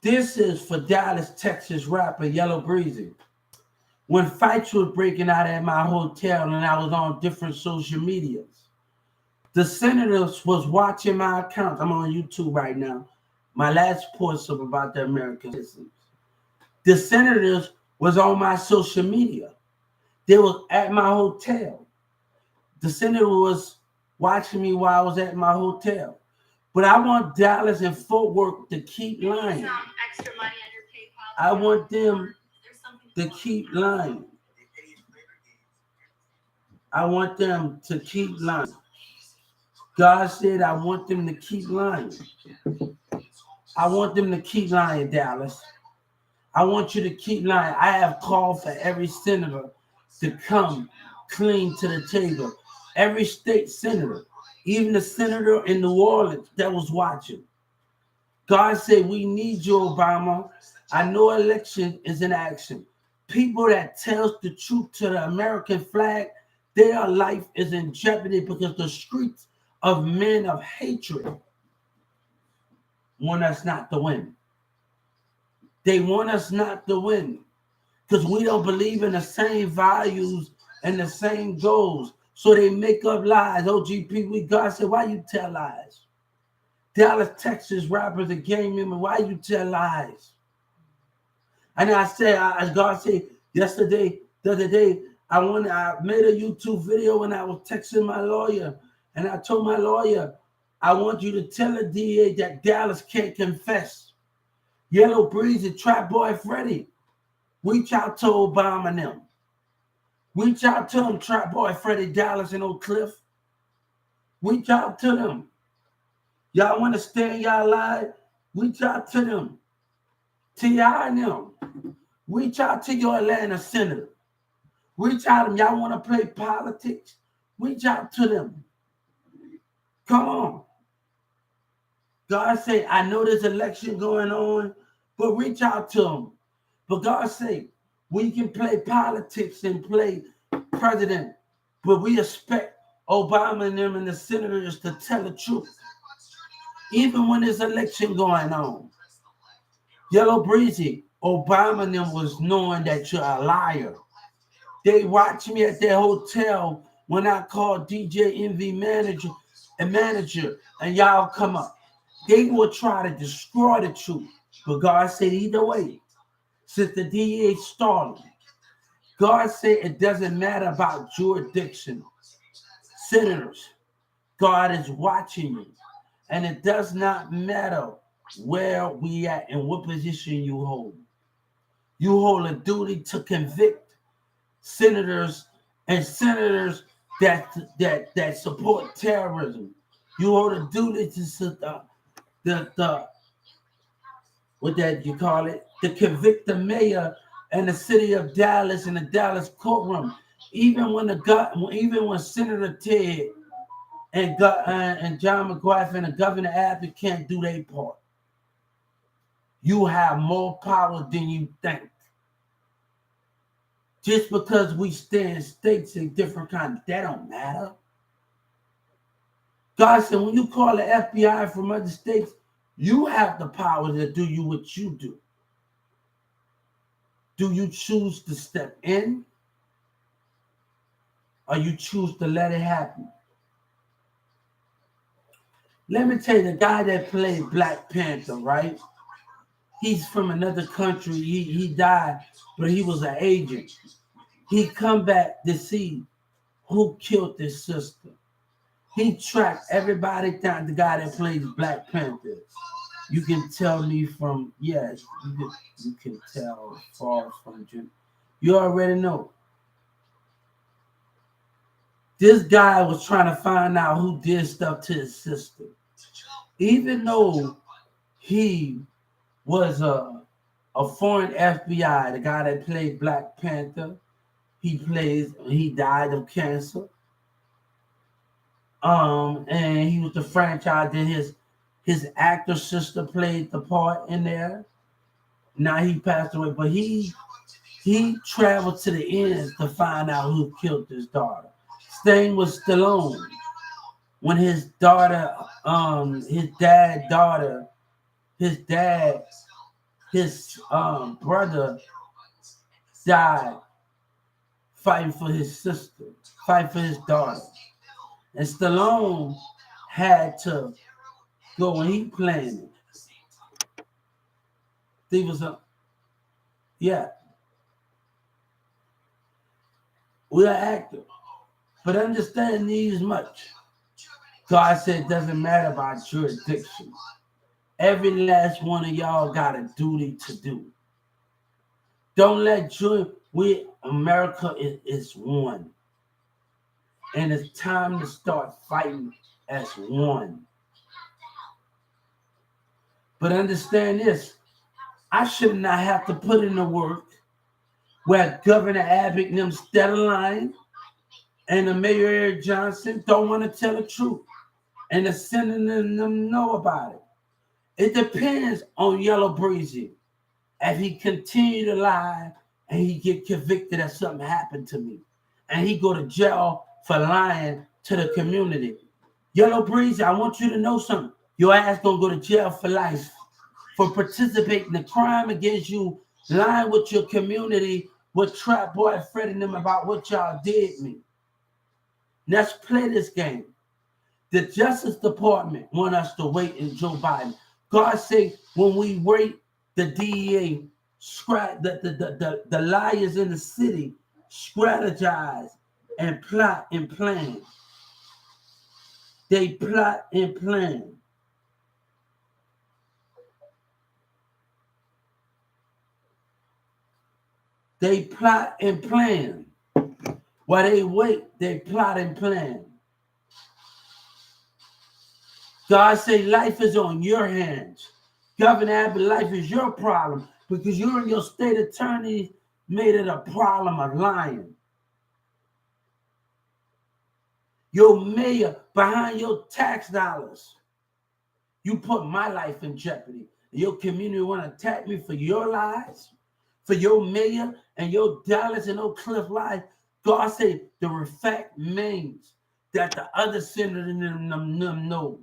This is for Dallas, Texas rapper Yellow Breezy. When fights were breaking out at my hotel and I was on different social medias, the senators was watching my account. I'm on YouTube right now. My last post up about the American citizens. The senators was on my social media. They were at my hotel. The senator was watching me while I was at my hotel. But I want Dallas and Fort Worth to keep lying. I want them to keep lying. I want them to keep lying. God said I want them to keep lying. I want them to keep lying, Dallas. I want you to keep lying. I have called for every senator to come clean to the table. Every state senator, even the senator in New Orleans that was watching. God said, we need you, Obama. I know election is in action. People that tells the truth to the American flag, their life is in jeopardy because the streets of men of hatred want us not to win. They want us not to win because we don't believe in the same values and the same goals. So they make up lies. OGP, God said, why you tell lies? Dallas, Texas rappers and gang members, why you tell lies? And I said, as God said yesterday, the other day, I made a YouTube video when I was texting my lawyer. And I told my lawyer, I want you to tell the DA that Dallas can't confess. Yellow Breezy, Trap Boy Freddy, reach out to Obama and them. Reach out to them, Trap Boy Freddy, Dallas and Oak Cliff. Reach out to them. Y'all want to stay in y'all life? Reach out to them. T.I. and them. Reach out to your Atlanta senator. Reach out to them. Y'all want to play politics? Reach out to them. Come on. God say, I know there's election going on, but reach out to them. But God say, we can play politics and play president, but we expect Obama and them and the senators to tell the truth. Even when there's election going on. Yellow Breezy, Obama and them was knowing that you're a liar. They watched me at their hotel when I called DJ Envy manager, and y'all come up. They will try to destroy the truth. But God said either way, since the DA started, God said it doesn't matter about jurisdiction. Senators, God is watching you. And it does not matter where we at and what position you hold. You hold a duty to convict senators and senators that support terrorism. You hold a duty to what that you call it, to convict the mayor and the city of Dallas in the Dallas courtroom. Even when Senator Ted and John McGuire and the Governor Abbott can't do their part. You have more power than you think. Just because we stay in states in different kinds, that don't matter. God said, when you call the FBI from other states, you have the power to do what you do. Do you choose to step in, or you choose to let it happen? Let me tell you, the guy that played Black Panther, right? He's from another country. He died, but he was an agent. He come back to see who killed his sister. He tracked everybody down. The guy that plays Black Panther. You can tell me from, yes, you can tell far from you. You already know. This guy was trying to find out who did stuff to his sister. Even though he was a foreign FBI, the guy that played Black Panther, he died of cancer. And he was the franchise, then his actor sister played the part in there. Now he passed away, but he traveled to the ends to find out who killed his daughter. Same with Stallone. When his daughter, his dad his brother died fighting for his sister, fighting for his daughter. And Stallone had to go when he planned it. He was a, yeah, we're actors. But understand these much. God said it doesn't matter about jurisdiction. Every last one of y'all got a duty to do. Don't let America is one. And it's time to start fighting as one. But understand this, I should not have to put in the work where Governor Abbott and them instead of lying, and the Mayor Eric Johnson don't want to tell the truth. And the senator and them know about it. It depends on Yellow Breezy. If he continue to lie and he get convicted that something happened to me, and he go to jail for lying to the community. Yellow Breezy, I want you to know something. Your ass gonna go to jail for life for participating in a crime against you, lying with your community, with Trap Boy Fred and them about what y'all did me. Let's play this game. The Justice Department want us to wait in Joe Biden. God say when we wait, the DEA the liars in the city strategize and plot and plan. They plot and plan. They plot and plan. While they wait, they plot and plan. God say life is on your hands. Governor Abbott, life is your problem because you and your state attorney made it a problem of lying. Your mayor behind your tax dollars. You put my life in jeopardy. Your community want to attack me for your lies, for your mayor and your Dallas and Oak Cliff lies. God said the fact means that the other senators know.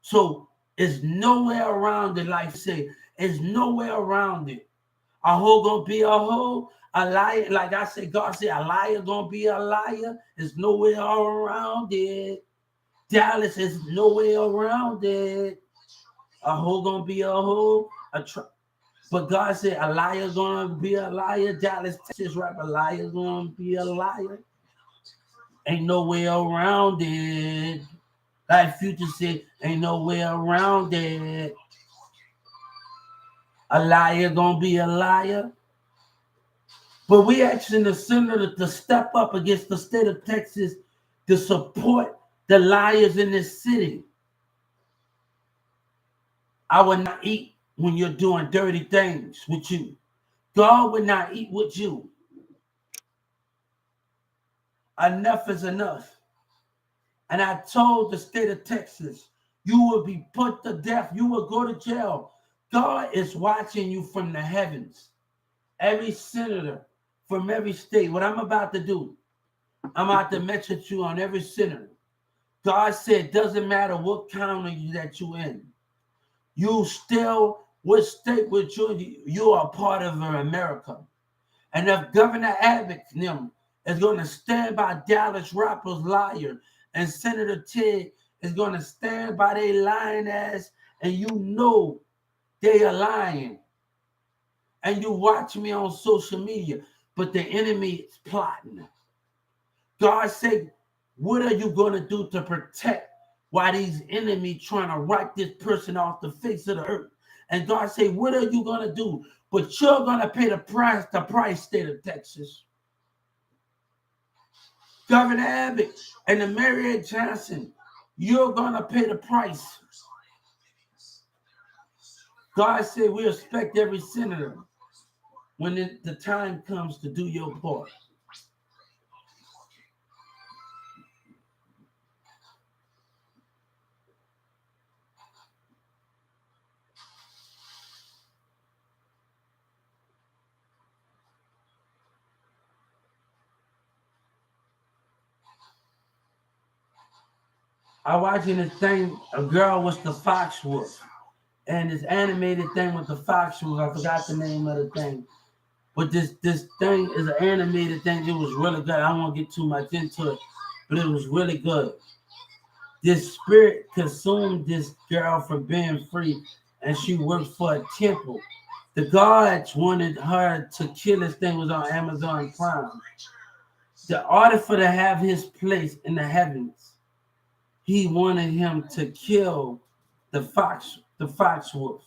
So it's nowhere around it. Like say, it's nowhere around it. A hoe gonna be a hoe. A liar, like I said, God said, a liar gonna be a liar. There's nowhere around it. Dallas is nowhere around it. A hoe gonna be a hoe. But God said a liar gonna be a liar. Dallas, Texas rap, a liar gonna be a liar. Ain't no way around it. Like Future said, ain't no way around it. A liar gonna be a liar. But we asking the senator to step up against the state of Texas to support the liars in this city. I will not eat when you're doing dirty things with you. God will not eat with you. Enough is enough. And I told the state of Texas, you will be put to death. You will go to jail. God is watching you from the heavens. Every senator from every state, what I'm about to do, I'm about to mention you on every senator. God said, doesn't matter what county that you're in. You still, what state with you are a part of America. And if Governor Abbott is going to stand by Dallas rappers liar, and Senator Ted is going to stand by their lying ass, and you know they are lying. And you watch me on social media, but the enemy is plotting. God said, what are you going to do to protect while these enemies trying to wipe this person off the face of the earth? And God said, what are you going to do? But you're going to pay the price, state of Texas. Governor Abbott and the Mayor Johnson, you're going to pay the price. God said we respect every senator when the time comes to do your part. I watching this thing, a girl was the fox wolf. and this animated thing with the fox shoes. I forgot the name of the thing, but this thing is an animated thing. It was really good. I don't want to get too much into it, but it was really good. This spirit consumed this girl for being free, and she worked for a temple. The gods wanted her to kill. This thing was on Amazon Prime. The order for to have his place in the heavens, he wanted him to kill the fox wolf,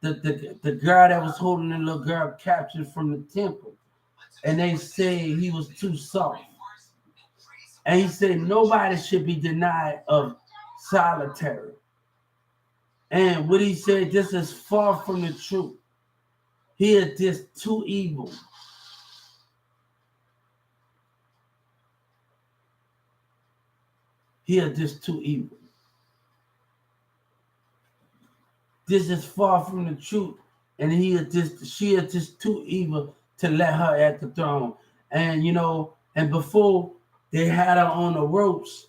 the girl that was holding the little girl captured from the temple. And they say he was too soft. And he said nobody should be denied of solitary. And what he said, this is far from the truth. He is just too evil. He is just too evil. This is far from the truth. And she is just too evil to let her at the throne. And and before they had her on the ropes,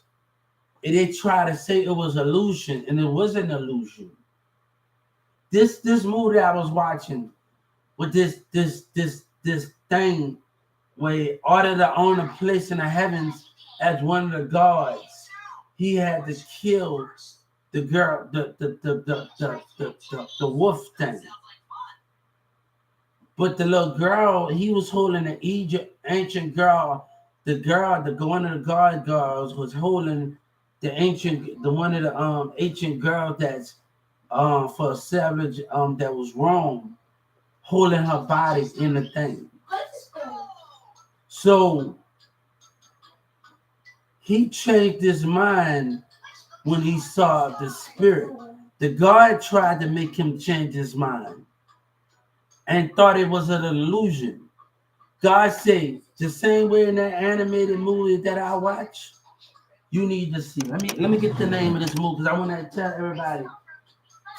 and they tried to say it was illusion, and it wasn't illusion. This movie I was watching with this thing where ordered to own a place in the heavens as one of the gods. He had to kill the girl, the wolf thing. But the little girl, he was holding an Egypt ancient girl. The one of the guard girls was holding the one of the ancient girls that's for a savage that was wrong, holding her body in the thing. So he changed his mind when he saw the spirit. The guard tried to make him change his mind and thought it was an illusion. God said, the same way in that animated movie that I watch, you need to see. Let me get the name of this movie because I want to tell everybody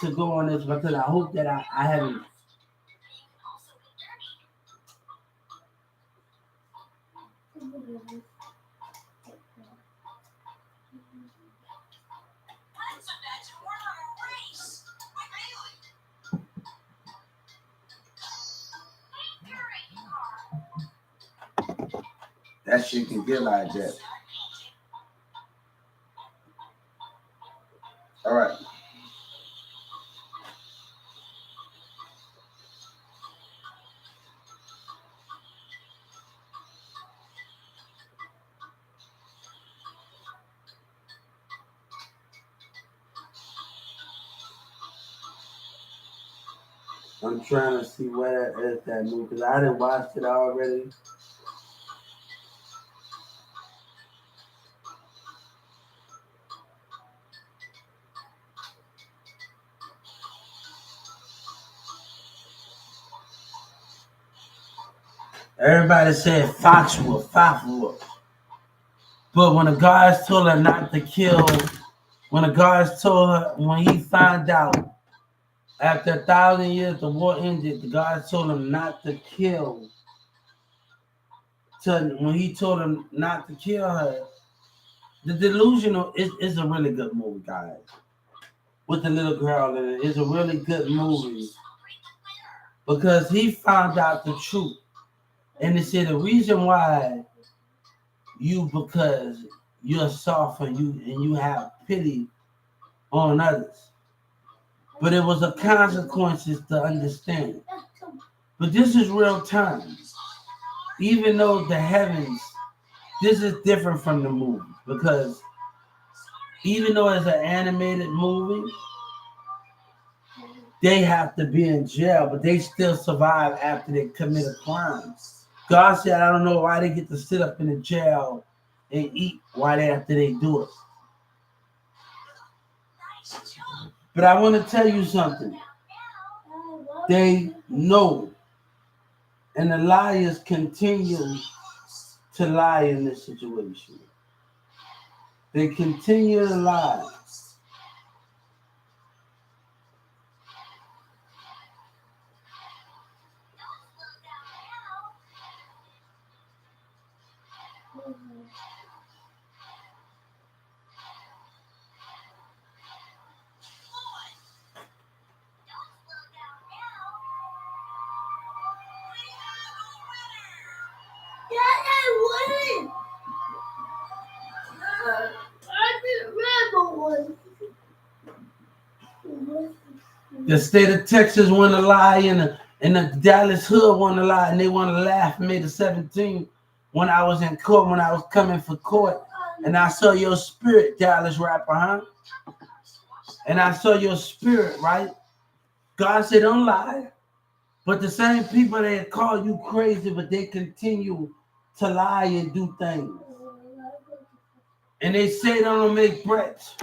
to go on this because I hope that I haven't. That shit can get like that. All right. I'm trying to see where that is that movie because I didn't watch it already. Everybody said Foxwood, Foxwood. But when the guards told her not to kill, when the guards told her, when he found out after 1,000 years the war ended, the guards told him not to kill. When he told him not to kill her, the delusional is a really good movie, guys. With the little girl in it, it's a really good movie because he found out the truth, and they said the reason why because you're soft and you have pity on others. But it was a consequences to understand. But this is real time. Even though the heavens, this is different from the movie because even though it's an animated movie, they have to be in jail, but they still survive after they commit a crime. God said, I don't know why they get to sit up in the jail and eat after they do it. But I want to tell you something. They know. And the liars continue to lie in this situation. They continue to lie. The state of Texas want to lie, and the Dallas hood want to lie, and they want to laugh. May the 17th, when I was in court, when I was coming for court, and I saw your spirit, Dallas rapper, huh? And I saw your spirit, right? God said, don't lie. But the same people that call you crazy, but they continue to lie and do things. And they say they don't make threats.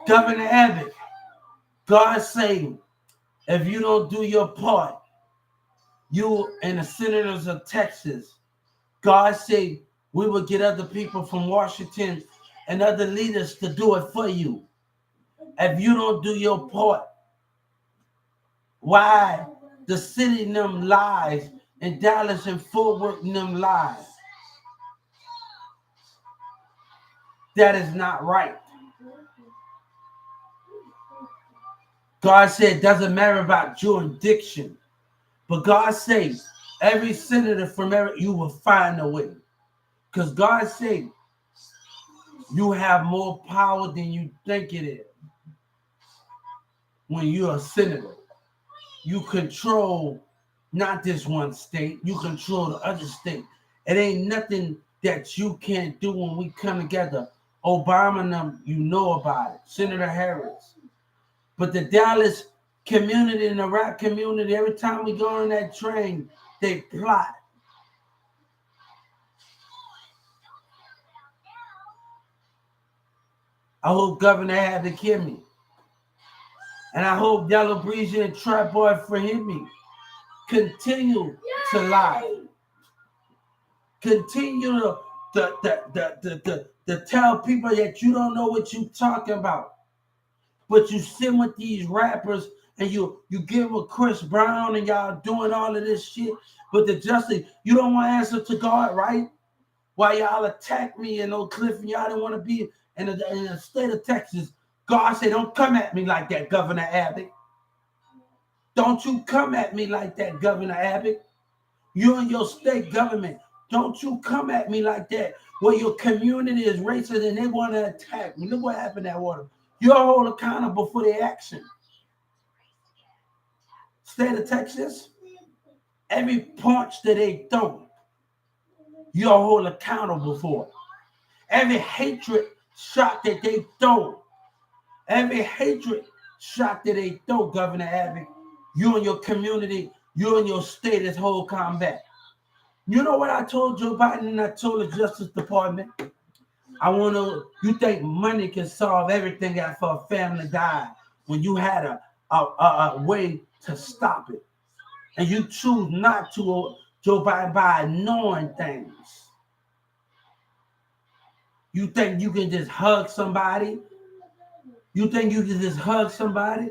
Governor Abbott, God say, if you don't do your part, you and the senators of Texas, God say we will get other people from Washington and other leaders to do it for you. If you don't do your part, why the city in them lies and Dallas and Fort Worth in them lies? That is not right. God said it doesn't matter about jurisdiction. But God says every senator from every, you will find a way. Because God said you have more power than you think it is. When you're a senator, you control not this one state, you control the other state. It ain't nothing that you can't do when we come together. Obama and them, you know about it. Senator Harris. But the Dallas community and the rap community, every time we go on that train, they plot. I hope Governor had to kill me. And I hope Yellow Breezy and Trap Boy for him me. Continue to lie. Continue to tell people that you don't know what you're talking about. But you sit with these rappers and you give a Chris Brown and y'all doing all of this shit. But the justice, you don't want to answer to God, right? Why y'all attack me in Oak Cliff and y'all didn't want to be in the state of Texas. God said, don't come at me like that, Governor Abbott. Don't you come at me like that, Governor Abbott. You and your state government, don't you come at me like that. Where your community is racist and they want to attack me. Look what happened at Water. You're all accountable for their action. State of Texas, every punch that they throw, you're all accountable for it. Every hatred shot that they throw, every hatred shot that they throw, Governor Abbott, you and your community, you and your state is whole combat. You know what I told Joe Biden and I told the Justice Department? You think money can solve everything after a family died when you had a way to stop it. And you choose not to, Joe Biden, by ignoring things. You think you can just hug somebody? You think you can just hug somebody?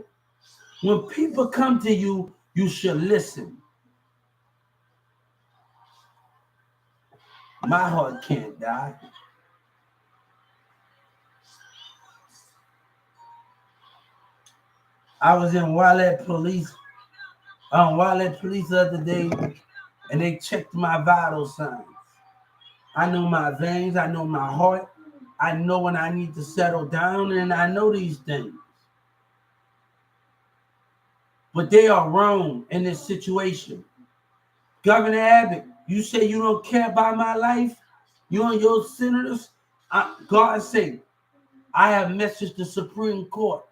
When people come to you, you should listen. My heart can't die. I was in Wildlife Police the other day, and they checked my vital signs. I know my veins, I know my heart, I know when I need to settle down, and I know these things. But they are wrong in this situation. Governor Abbott, you say you don't care about my life? You and your senators? God say, I have messaged the Supreme Court,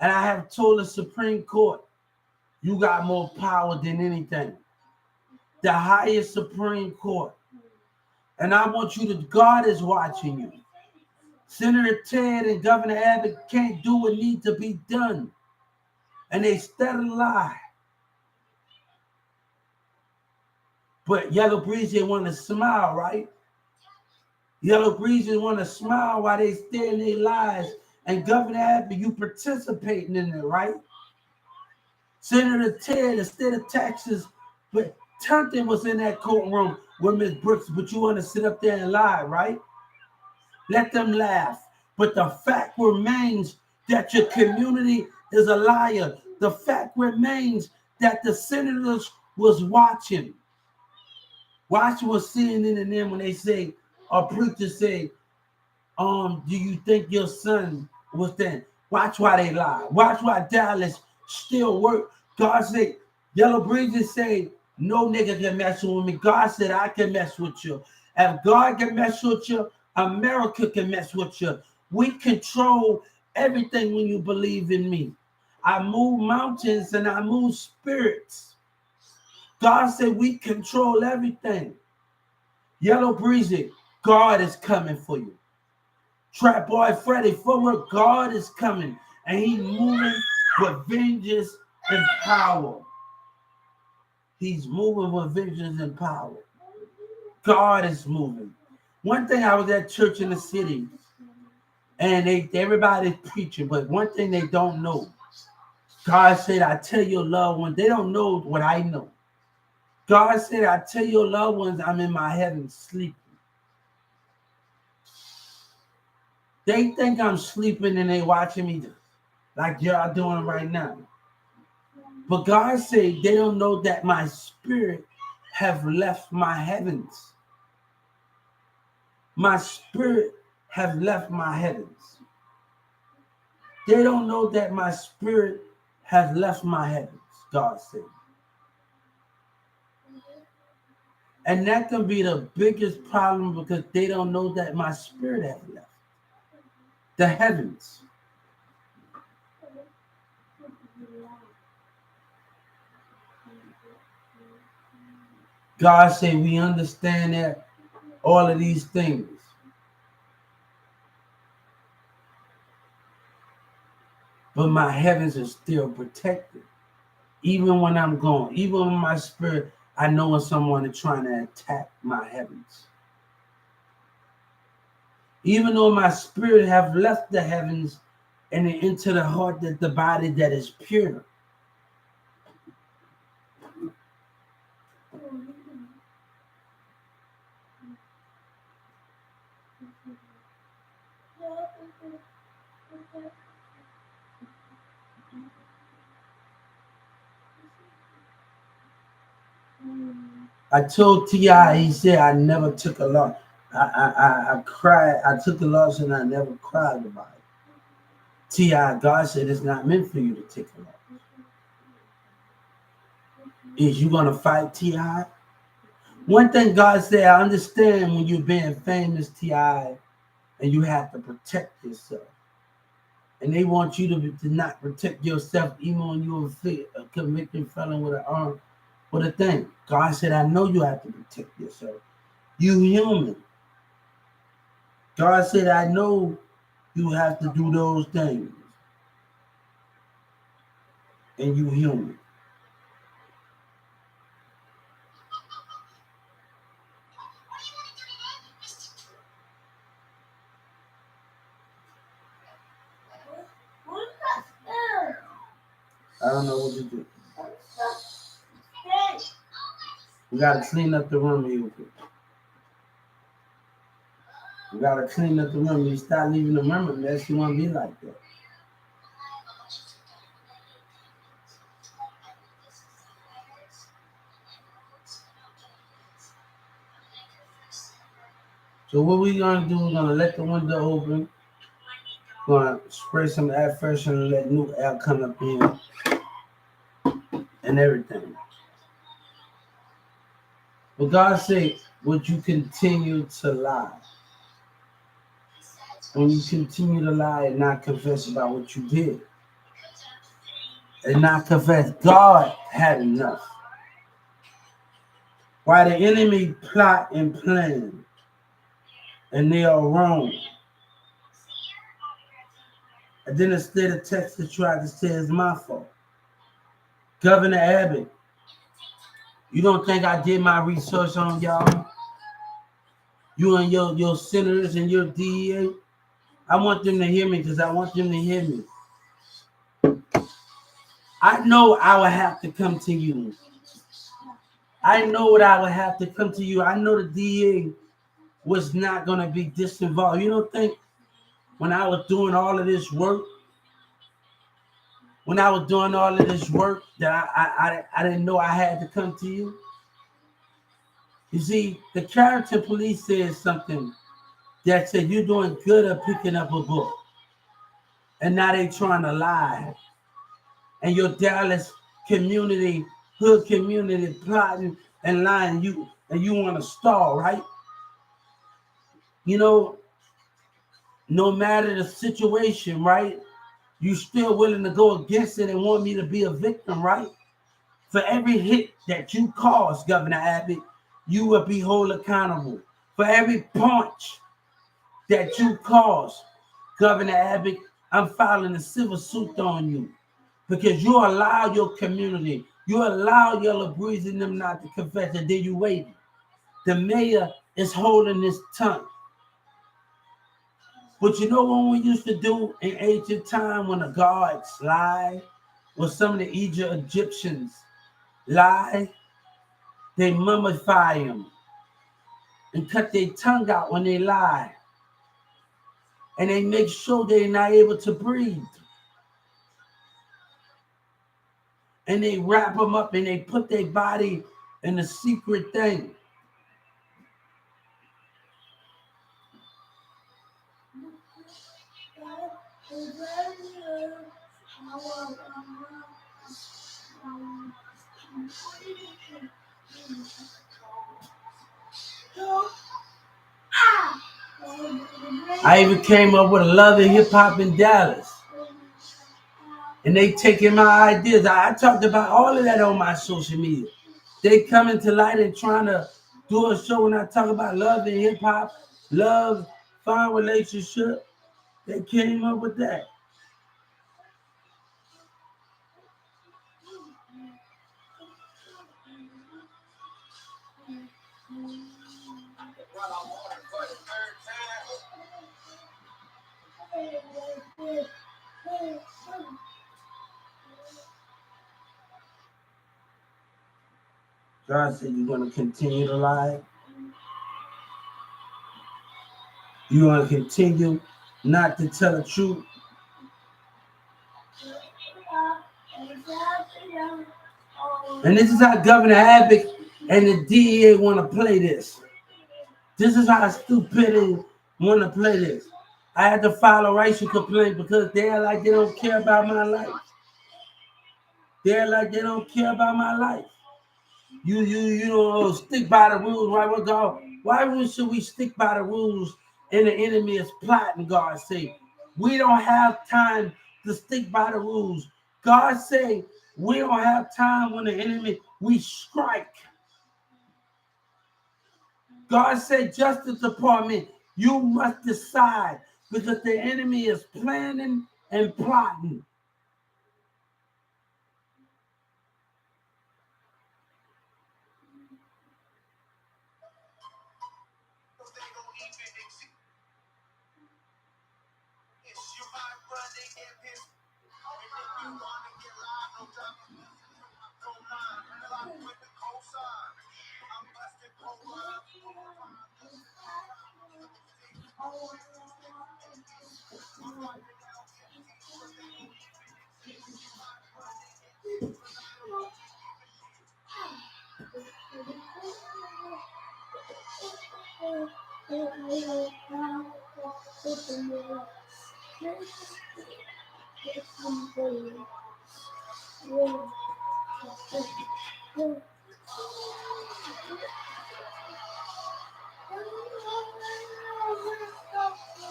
and I have told the Supreme Court, you got more power than anything. The highest Supreme Court. And I want you to, God is watching you. Senator Ted and Governor Abbott can't do what needs to be done. And they steadily lie. But Yellow Breezy want to smile, right? Yellow Breezy want to smile while they stare in their lies. And Governor Abbott, you participating in it, right? Senator Ted, the state of Texas, but Tempton was in that courtroom with Ms. Brooks, but you want to sit up there and lie, right? Let them laugh. But the fact remains that your community is a liar. The fact remains that the senators was watching. Watching was CNN and them when they say, a preacher say, do you think your son was there? Watch why they lie. Watch why Dallas still work. God said, Yellow Breezy say, no nigga can mess with me. God said, I can mess with you. If God can mess with you, America can mess with you. We control everything when you believe in me. I move mountains and I move spirits. God said we control everything. Yellow Breezy, God is coming for you. Trap Boy Freddy, forward, God is coming. And he's moving with vengeance and power. He's moving with vengeance and power. God is moving. One thing, I was at church in the city, and everybody's preaching, but one thing they don't know, God said, I tell your loved ones, they don't know what I know. God said, I tell your loved ones I'm in my heaven sleeping. They think I'm sleeping and they watching me like y'all doing right now. But God said they don't know that my spirit have left my heavens. My spirit have left my heavens. They don't know that my spirit has left my heavens, God said. And that can be the biggest problem because they don't know that my spirit has left the heavens. God said we understand that all of these things. But my heavens are still protected. Even when I'm gone, even when my spirit, I know when someone is trying to attack my heavens. Even though my spirit have left the heavens and into the heart, that the body that is pure. I told T.I., he said, I never took a loss. I cried. I took a loss and I never cried about it. T.I., God said it's not meant for you to take a loss. Is you going to fight T.I.? One thing God said, I understand when you're being famous, T.I., and you have to protect yourself. And they want you to not protect yourself even when you're a convicted felon with an arm, with a thing. God said, I know you have to protect yourself. You human. God said, I know you have to do those things. And you human. I don't know what to do. We gotta clean up the room here. We gotta clean up the room. You start leaving the room unless you want to be like that. So what we're gonna do, we're gonna let the window open. We're gonna spray some air freshener and let new air come up in and everything. But God said, would you continue to lie? When you continue to lie and not confess about what you did, and not confess, God had enough. While the enemy plot and plan, and they are wrong. And then instead of Texas tried to say it's my fault. Governor Abbott, you don't think I did my research on y'all? You and your senators and your DEA? I want them to hear me because I want them to hear me. I know I will have to come to you. I know what I would have to come to you. I know the DA was not going to be disinvolved. You don't think when I was doing all of this work, that I didn't know I had to come to you? You see, the character police said something that said you're doing good at picking up a book. And now they trying to lie. And your Dallas community, hood community plotting and lying, you want to stall, right? You know, no matter the situation, right? You still willing to go against it and want me to be a victim, right? For every hit that you cause, Governor Abbott, you will be held accountable. For every punch that you cause, Governor Abbott, I'm filing a civil suit on you because you allow your community, you allow your breezy and them not to confess, and then you wait. The mayor is holding his tongue. But you know what we used to do in ancient time when the gods lie, when some of the Egyptians lie, they mummify them and cut their tongue out when they lie. And they make sure they're not able to breathe. And they wrap them up and they put their body in a secret thing. I even came up with a love and hip hop in Dallas. And they taking my ideas. I talked about all of that on my social media. They coming to light and trying to do a show when I talk about love and hip hop, love, fine relationship. They came up with that. God said you're going to continue to lie. You're going to continue not to tell the truth. And this is how Governor Abbott and the DEA want to play this. This is how stupidity want to play this. I had to file a racial complaint because they're like they don't care about my life. They're like they don't care about my life. You don't stick by the rules, right? What God? Why should we stick by the rules and the enemy is plotting? God say we don't have time to stick by the rules. God say we don't have time when the enemy we strike. God said, Justice Department, you must decide because the enemy is planning and plotting.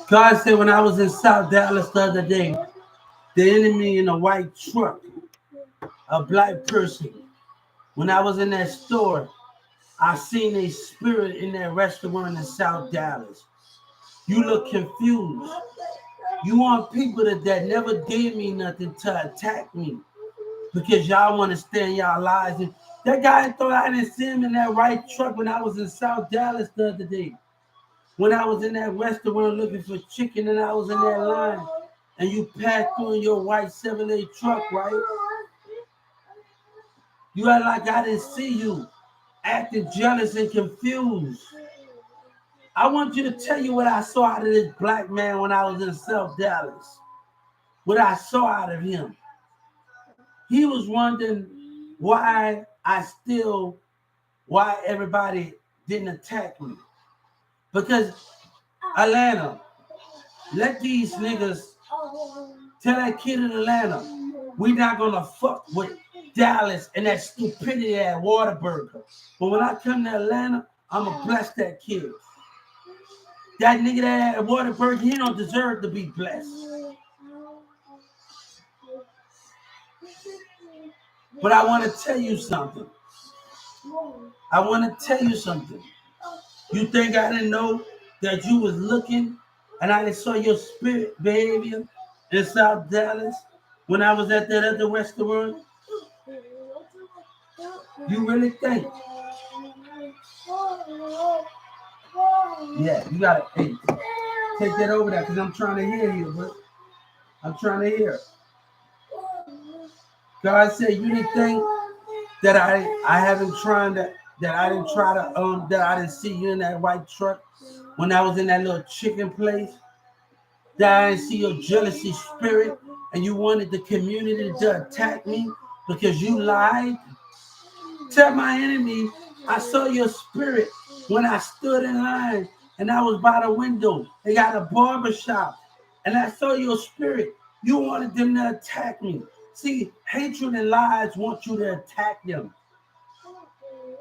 God said when I was in South Dallas the other day, the enemy in a white truck, a black person. When I was in that store, I seen a spirit in that restaurant in South Dallas. You look confused. You want people that never did me nothing to attack me because y'all want to stand y'all lives. And that guy thought I didn't see him in that white truck when I was in South Dallas the other day. When I was in that restaurant looking for chicken and I was in that line and you passed through in your white Chevrolet truck, right? You act like I didn't see you, acting jealous and confused. I want you to tell you what I saw out of this black man when I was in South Dallas. What I saw out of him. He was wondering why everybody didn't attack me. Because Atlanta, let these niggas Tell that kid in Atlanta, we not gonna fuck with Dallas and that stupidity at Whataburger. But when I come to Atlanta, I'ma bless that kid. That nigga that at Whataburger, he don't deserve to be blessed. But I want to tell you something. I want to tell you something. You think I didn't know that you was looking and I saw your spirit behavior in South Dallas when I was at that other restaurant? You really think? Yeah, you gotta take that over there because I'm trying to hear you, but I'm trying to hear. God said you didn't think that I haven't tried that I didn't try to that I didn't see you in that white truck when I was in that little chicken place. That I didn't see your jealousy spirit and you wanted the community to attack me because you lied. Tell my enemy, I saw your spirit when I stood in line and I was by the window. They got a barber shop and I saw your spirit. You wanted them to attack me. See, hatred and lies want you to attack them.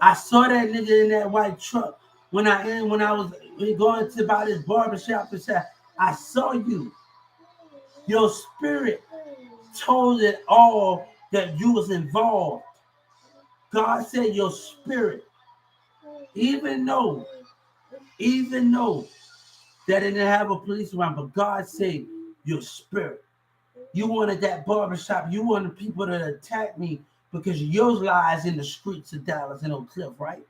I saw that nigga in that white truck when I was going to buy this barbershop and said, I saw you. Your spirit told it all that you was involved. God said your spirit, even though that it didn't have a police around, but God said your spirit. You wanted that barbershop. You wanted people to attack me because your lies in the streets of Dallas and Oak Cliff, right?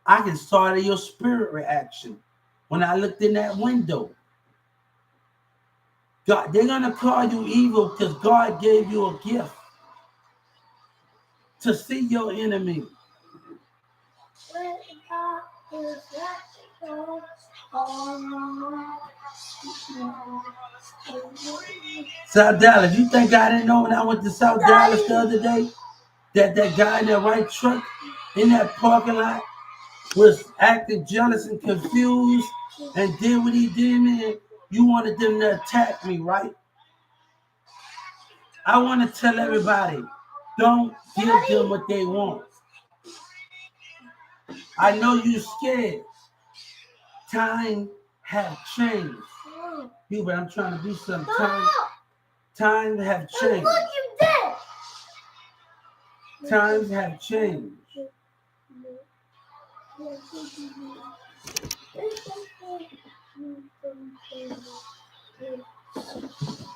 I can start your spirit reaction when I looked in that window. God, they're gonna call you evil because God gave you a gift to see your enemy. South Dallas, you think I didn't know when I went to South Dallas the other day that guy in that white truck in that parking lot was acting jealous and confused and did what he did, man? You wanted them to attack me, right? I want to tell everybody, don't give them what they want. I know you're scared. Time have changed. Hubert, I'm trying to do something. Time have changed. Times have changed.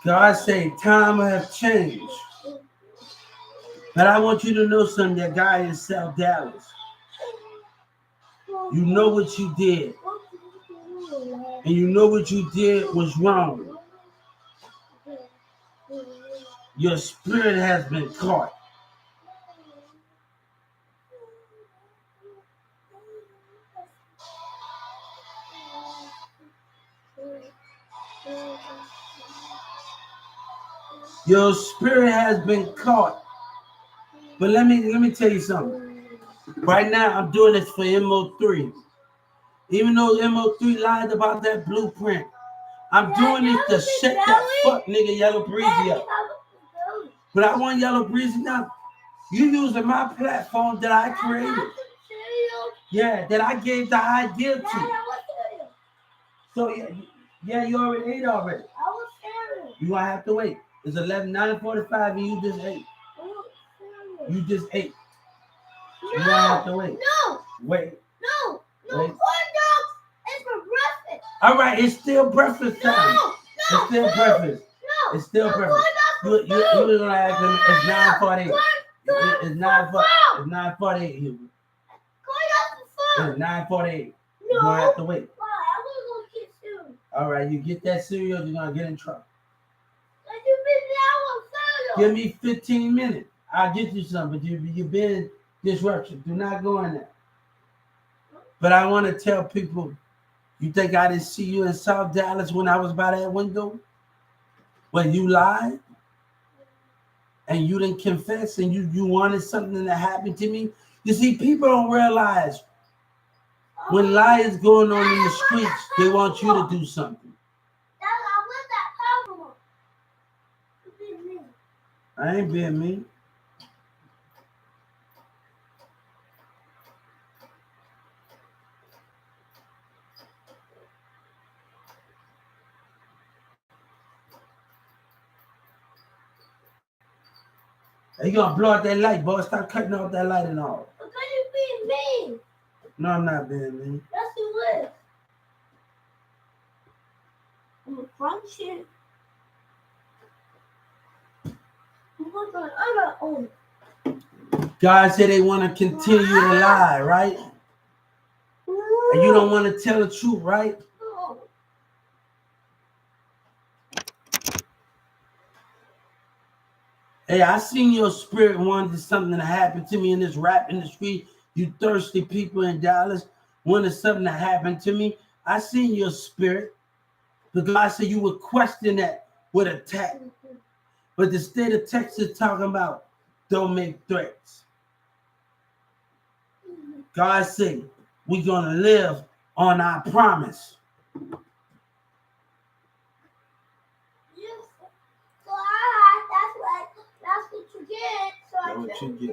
God say time have changed. But I want you to know something, that guy in South Dallas. You know what you did. And you know what you did was wrong. Your spirit has been caught. Your spirit has been caught. But let me tell you something. Right now, I'm doing this for MO3. Even though MO3 lied about that blueprint, I'm doing it to shut that fuck nigga Yellow Breezy up. But I want Yellow Breezy now. You using my platform that I created. Yeah, that I gave the idea to. So yeah, you already ate already. You gonna have to wait. It's 9:45 and you just ate. You just ate. You gonna have to wait. No. Wait. No. Corn dogs. It's for breakfast. All right, it's still breakfast time. It's still breakfast. No. It's still breakfast. You gonna ask them? It's 9:48. It's 9:48. Hubert. It's 9:48. You're gonna have to wait. All right, you get that cereal, you're gonna get in trouble. Give me 15 minutes. I'll get you some, but you've been disruption. Do not go in there. But I want to tell people, you think I didn't see you in South Dallas when I was by that window? When you lied? And you didn't confess and you wanted something to happen to me? You see, people don't realize when lies going on in the streets, they want you to do something. I ain't being mean. Hey, you gonna blow out that light, boy. Stop cutting off that light and all. Because you being mean. No, I'm not being mean. Yes, you is. I'm gonna punch you. I'm not on. God said they want to continue to lie, right? And you don't want to tell the truth, right? No. Hey, I seen your spirit wanted something to happen to me in this rap industry. You thirsty people in Dallas wanted something to happen to me. I seen your spirit. But God said you would question that with attack. But the state of Texas talking about don't make threats. God said we're going to live on our promise. Yes. So that's what you get. So that's what you get.